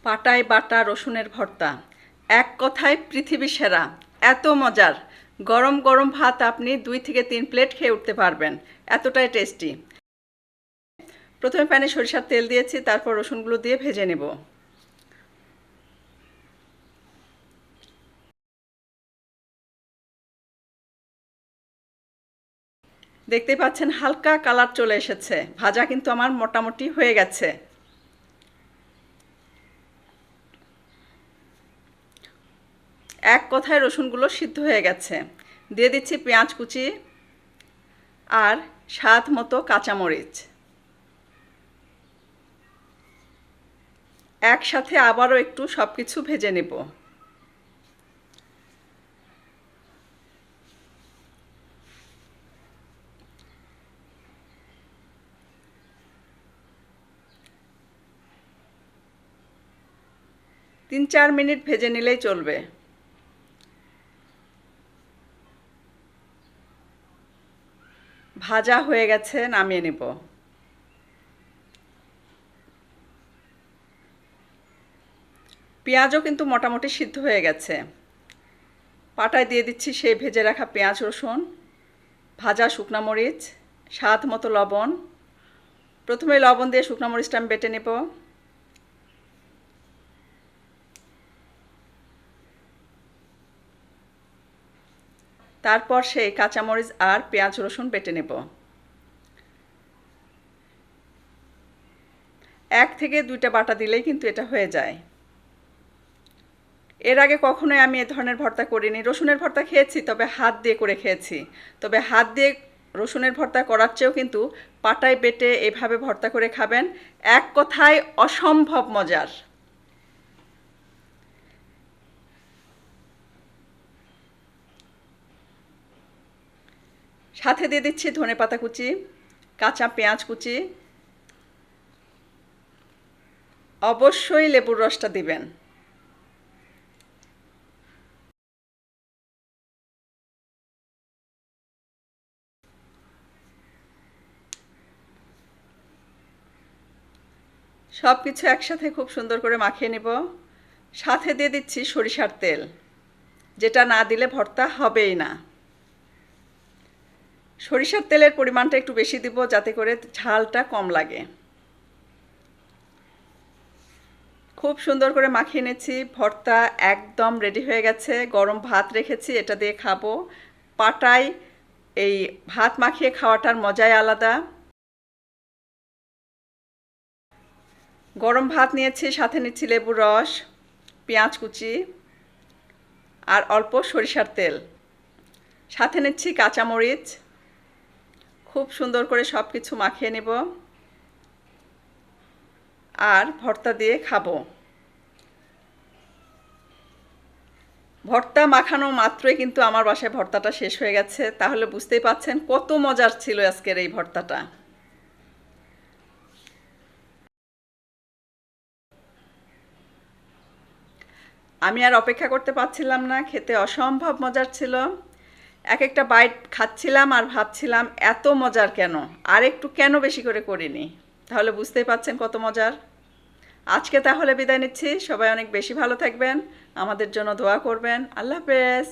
পাটায় বাটা রসুনের ভর্তা, এক কথায় পৃথিবী সেরা। এত মজার! গরম গরম ভাত আপনি 2 থেকে 3 প্লেট খেয়ে উঠতে পারবেন, এতটাই টেস্টি। প্রথমে প্যানে সরিষার তেল দিয়েছি, তারপর রসুনগুলো দিয়ে ভেজে নেব। দেখতেই পাচ্ছেন হালকা কালার চলে এসেছে, ভাজা কিন্তু আমার মোটামুটি হয়ে গেছে। এক কথায় রসুনগুলো সিদ্ধ হয়ে গেছে। দিয়ে দিচ্ছি পেঁয়াজ কুচি আর স্বাদ মতো কাঁচামরিচ। একসাথে আবারও একটু সব কিছু ভেজে নেব। তিন 4 মিনিট ভেজে নিলেই চলবে। ভাজা হয়ে গেছে, নামিয়ে নেব। পেঁয়াজও কিন্তু মোটামুটি সিদ্ধ হয়ে গেছে। পাটায় দিয়ে দিচ্ছি সেই ভেজে রাখা পেঁয়াজ রসুন, ভাজা শুকনো মরিচ, স্বাদ মতো লবণ। প্রথমে লবণ দিয়ে শুকনো মরিচটা আমি বেটে নেব। তারপর সেই কাঁচামরিচ আর পেঁয়াজ রসুন বেটে নেব। 1 থেকে 2টা বাটা দিলেই কিন্তু এটা হয়ে যায়। এর আগে কখনোই আমি এ ধরনের ভর্তা করিনি। রসুনের ভর্তা খেয়েছি, তবে হাত দিয়ে করে খেয়েছি। তবে হাত দিয়ে রসুনের ভর্তা করার চেয়েও কিন্তু পাটায় বেটে এভাবে ভর্তা করে খাবেন, এক কথায় অসম্ভব মজার। সাথে দিয়ে দিচ্ছি ধনেপাতা কুচি, কাঁচা পেঁয়াজ কুচি। অবশ্যই লেবুর রসটা দিবেন। সব কিছু একসাথে খুব সুন্দর করে মাখিয়ে নেব। সাথে দিয়ে দিচ্ছি সরিষার তেল, যেটা না দিলে ভর্তা হবেই না। সরিষার তেলের পরিমাণটা একটু বেশি দিব, যাতে করে ঝালটা কম লাগে। খুব সুন্দর করে মাখিয়ে নিয়েছি। ভর্তা একদম রেডি হয়ে গেছে। গরম ভাত রেখেছি, এটা দিয়ে খাবো। পাটায় এই ভাত মাখিয়ে খাওয়াটার মজাই আলাদা। গরম ভাত নিয়েছি, সাথে নিচ্ছি লেবুর রস, পেঁয়াজ কুচি আর অল্প সরিষার তেল। সাথে নিচ্ছি কাঁচামরিচ। খুব সুন্দর করে সব কিছু মাখিয়ে নেব আর ভর্তা দিয়ে খাবো। ভর্তা মাখানো মাত্রই কিন্তু আমার বাসায় ভর্তাটা শেষ হয়ে গেছে। তাহলে বুঝতেই পাচ্ছেন কত মজার ছিল আজকের এই ভর্তাটা। আমি আর অপেক্ষা করতে পারছিলাম না, খেতে অসম্ভব মজার ছিল। এক একটা বাইট খাচ্ছিলাম আর ভাবছিলাম এত মজার কেন, আর একটু কেন বেশি করে করিনি। তাহলে বুঝতেই পাচ্ছেন কত মজার। আজকে তাহলে বিদায় নিচ্ছি। সবাই অনেক বেশি ভালো থাকবেন, আমাদের জন্য দোয়া করবেন। আল্লাহ হাফেজ।